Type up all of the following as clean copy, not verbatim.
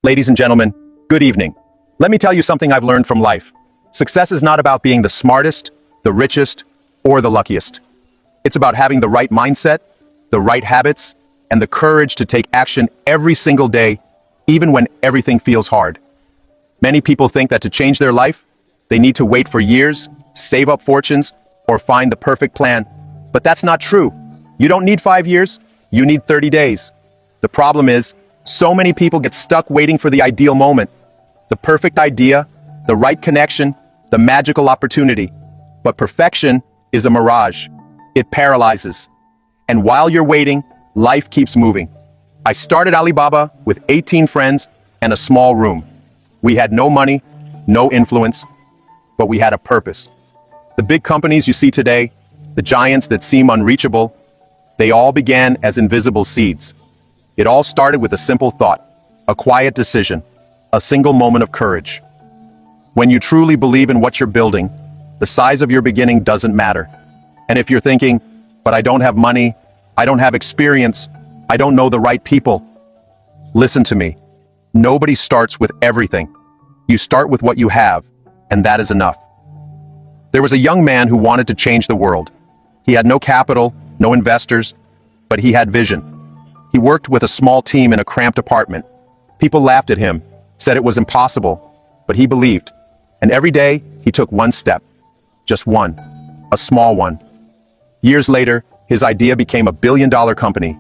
Ladies and gentlemen, good evening. Let me tell you something I've learned from life. Success is not about being the smartest, the richest, or the luckiest. It's about having the right mindset, the right habits, and the courage to take action every single day, even when everything feels hard. Many people think that to change their life, they need to wait for years, save up fortunes, or find the perfect plan. But that's not true. You don't need 5 years, you need 30 days. The problem is, so many people get stuck waiting for the ideal moment, the perfect idea, the right connection, the magical opportunity. But perfection is a mirage. It paralyzes. And while you're waiting, life keeps moving. I started Alibaba with 18 friends and a small room. We had no money, no influence, but we had a purpose. The big companies you see today, the giants that seem unreachable, they all began as invisible seeds. It all started with a simple thought, a quiet decision, a single moment of courage. When you truly believe in what you're building, the size of your beginning doesn't matter. And if you're thinking, but I don't have money, I don't have experience, I don't know the right people, listen to me. Nobody starts with everything. You start with what you have, and that is enough. There was a young man who wanted to change the world. He had no capital, no investors, but he had vision. He worked with a small team in a cramped apartment. People laughed at him, said it was impossible, but he believed. And every day, he took one step. Just one. A small one. Years later, his idea became a billion-dollar company.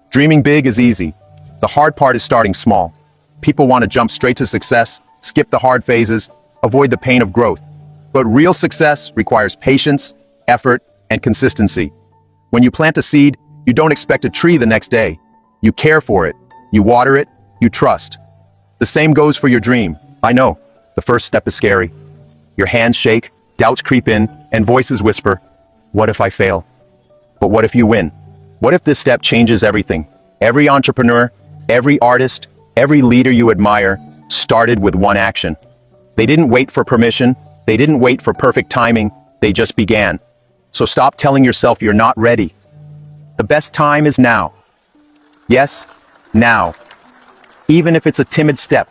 Dreaming big is easy. The hard part is starting small. People want to jump straight to success, skip the hard phases, avoid the pain of growth. But real success requires patience, effort, and consistency. When you plant a seed, you don't expect a tree the next day. You care for it, you water it, you trust. The same goes for your dream. I know, the first step is scary. Your hands shake, doubts creep in, and voices whisper, what if I fail? But what if you win? What if this step changes everything? Every entrepreneur, every artist, every leader you admire started with one action. They didn't wait for permission, they didn't wait for perfect timing, they just began. So stop telling yourself you're not ready. The best time is now. Yes, now. Even if it's a timid step.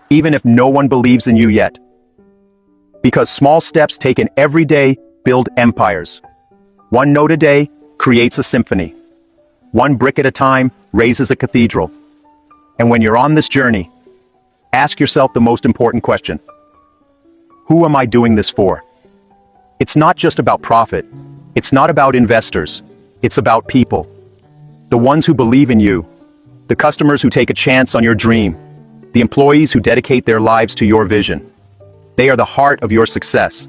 Even if no one believes in you yet. Because small steps taken every day build empires. One note a day creates a symphony. One brick at a time raises a cathedral. And when you're on this journey, ask yourself the most important question. Who am I doing this for? It's not just about profit. It's not about investors. It's about people. The ones who believe in you. The customers who take a chance on your dream. The employees who dedicate their lives to your vision. They are the heart of your success.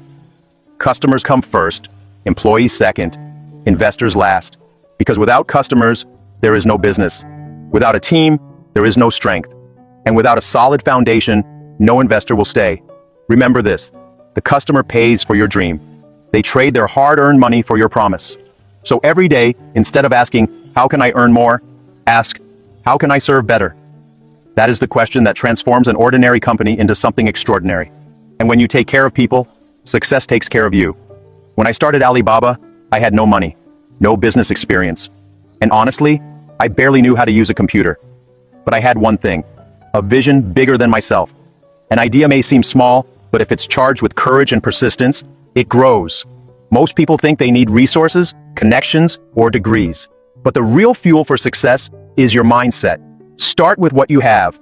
Customers come first, employees second, investors last. Because without customers, there is no business. Without a team, there is no strength. And without a solid foundation, no investor will stay. Remember this, the customer pays for your dream. They trade their hard-earned money for your promise. So every day, instead of asking, how can I earn more? Ask, how can I serve better? That is the question that transforms an ordinary company into something extraordinary. And when you take care of people, success takes care of you. When I started Alibaba, I had no money, no business experience. And honestly, I barely knew how to use a computer. But I had one thing, a vision bigger than myself. An idea may seem small, but if it's charged with courage and persistence, it grows. Most people think they need resources, connections, or degrees. But the real fuel for success is your mindset. Start with what you have,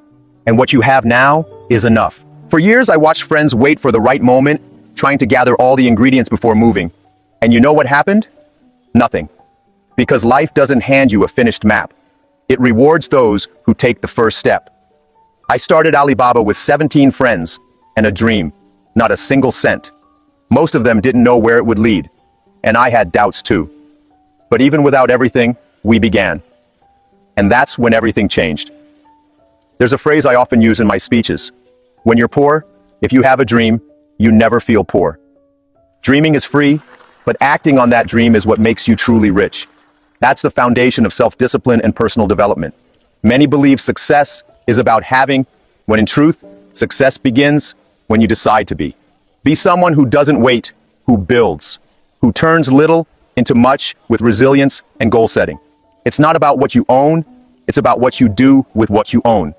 and what you have now is enough. For years, I watched friends wait for the right moment, trying to gather all the ingredients before moving. And you know what happened? Nothing. Because life doesn't hand you a finished map. It rewards those who take the first step. I started Alibaba with 17 friends and a dream, not a single cent. Most of them didn't know where it would lead, and I had doubts too. But even without everything, we began. And that's when everything changed. There's a phrase I often use in my speeches. When you're poor, if you have a dream, you never feel poor. Dreaming is free, but acting on that dream is what makes you truly rich. That's the foundation of self-discipline and personal development. Many believe success is about having, when in truth, success begins when you decide to be. Be someone who doesn't wait, who builds, who turns little into much with resilience and goal setting. It's not about what you own, it's about what you do with what you own.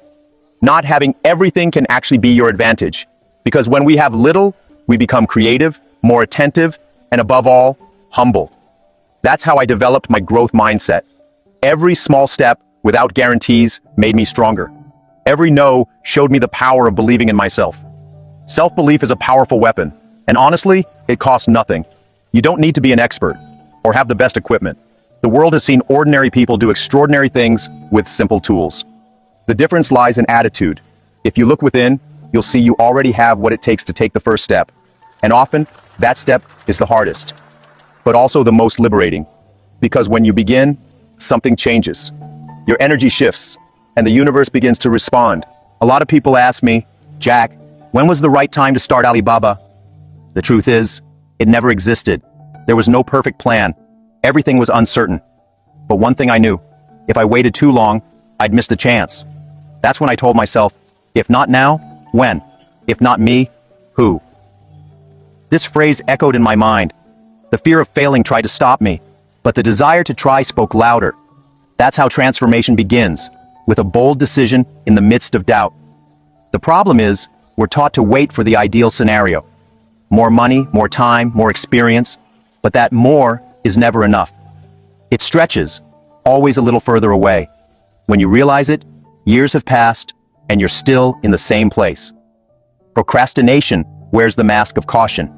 Not having everything can actually be your advantage. Because when we have little, we become creative, more attentive, and above all, humble. That's how I developed my growth mindset. Every small step, without guarantees, made me stronger. Every no showed me the power of believing in myself. Self-belief is a powerful weapon, and honestly, it costs nothing. You don't need to be an expert or have the best equipment. The world has seen ordinary people do extraordinary things with simple tools. The difference lies in attitude. If you look within, you'll see you already have what it takes to take the first step. And often, that step is the hardest, but also the most liberating. Because when you begin, something changes. Your energy shifts, and the universe begins to respond. A lot of people ask me, Jack, when was the right time to start Alibaba? The truth is, it never existed. There was no perfect plan. Everything was uncertain. But one thing I knew, if I waited too long, I'd miss the chance. That's when I told myself, if not now, when? If not me, who? This phrase echoed in my mind. The fear of failing tried to stop me, but the desire to try spoke louder. That's how transformation begins, with a bold decision in the midst of doubt. The problem is, we're taught to wait for the ideal scenario. More money, more time, more experience, but that more is never enough. It stretches, always a little further away. When you realize it, years have passed, and you're still in the same place. Procrastination wears the mask of caution,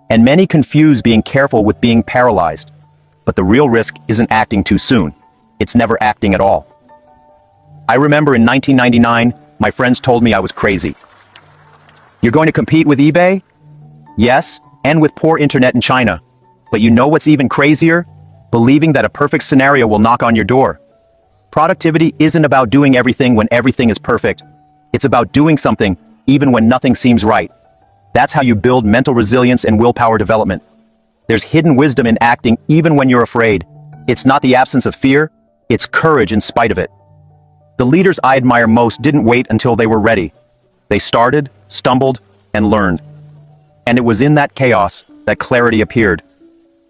and many confuse being careful with being paralyzed. But the real risk isn't acting too soon. It's never acting at all. I remember in 1999, my friends told me I was crazy. You're going to compete with eBay? Yes, and with poor internet in China. But you know what's even crazier? Believing that a perfect scenario will knock on your door. Productivity isn't about doing everything when everything is perfect. It's about doing something even when nothing seems right. That's how you build mental resilience and willpower development. There's hidden wisdom in acting even when you're afraid. It's not the absence of fear, it's courage in spite of it. The leaders I admire most didn't wait until they were ready. They started, stumbled, and learned. And it was in that chaos that clarity appeared.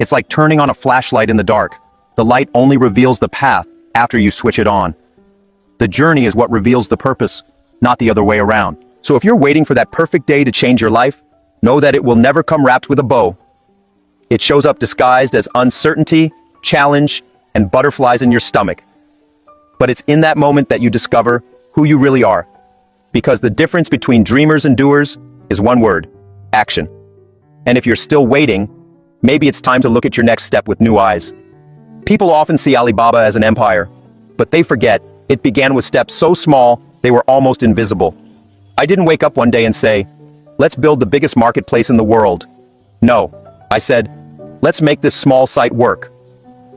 It's like turning on a flashlight in the dark. The light only reveals the path after you switch it on. The journey is what reveals the purpose, not the other way around. So if you're waiting for that perfect day to change your life, know that it will never come wrapped with a bow. It shows up disguised as uncertainty, challenge, and butterflies in your stomach. But it's in that moment that you discover who you really are. Because the difference between dreamers and doers is one word: action. And if you're still waiting, maybe it's time to look at your next step with new eyes. People often see Alibaba as an empire, but they forget it began with steps so small they were almost invisible. I didn't wake up one day and say, let's build the biggest marketplace in the world. No, I said, let's make this small site work.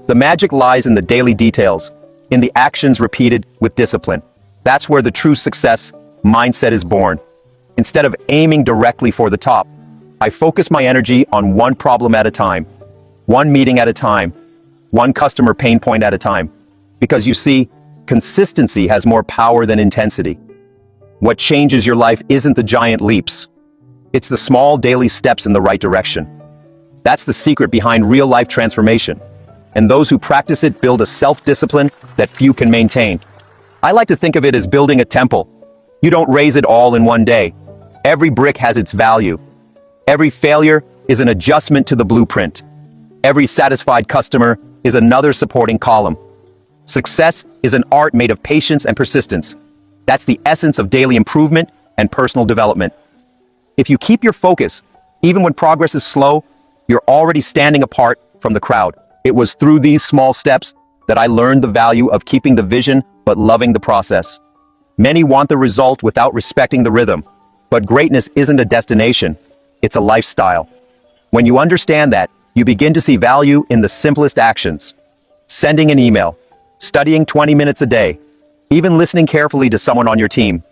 The magic lies in the daily details, in the actions repeated with discipline. That's where the true success mindset is born. Instead of aiming directly for the top, I focus my energy on one problem at a time, one meeting at a time, one customer pain point at a time. Because you see, consistency has more power than intensity. What changes your life isn't the giant leaps. It's the small daily steps in the right direction. That's the secret behind real-life transformation. And those who practice it build a self-discipline that few can maintain. I like to think of it as building a temple. You don't raise it all in one day. Every brick has its value. Every failure is an adjustment to the blueprint. Every satisfied customer is another supporting column. Success is an art made of patience and persistence. That's the essence of daily improvement and personal development. If you keep your focus, even when progress is slow, you're already standing apart from the crowd. It was through these small steps that I learned the value of keeping the vision but loving the process. Many want the result without respecting the rhythm, but greatness isn't a destination, it's a lifestyle. When you understand that, you begin to see value in the simplest actions. Sending an email, studying 20 minutes a day, even listening carefully to someone on your team.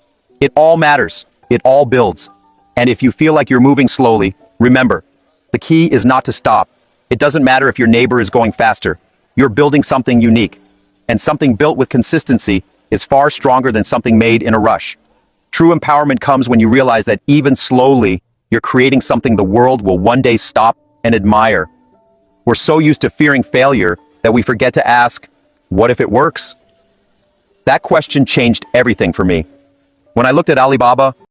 It all matters, it all builds. And if you feel like you're moving slowly, remember, the key is not to stop. It doesn't matter if your neighbor is going faster. You're building something unique. And something built with consistency is far stronger than something made in a rush. True empowerment comes when you realize that even slowly, you're creating something the world will one day stop and admire. We're so used to fearing failure that we forget to ask, what if it works? That question changed everything for me. When I looked at Alibaba,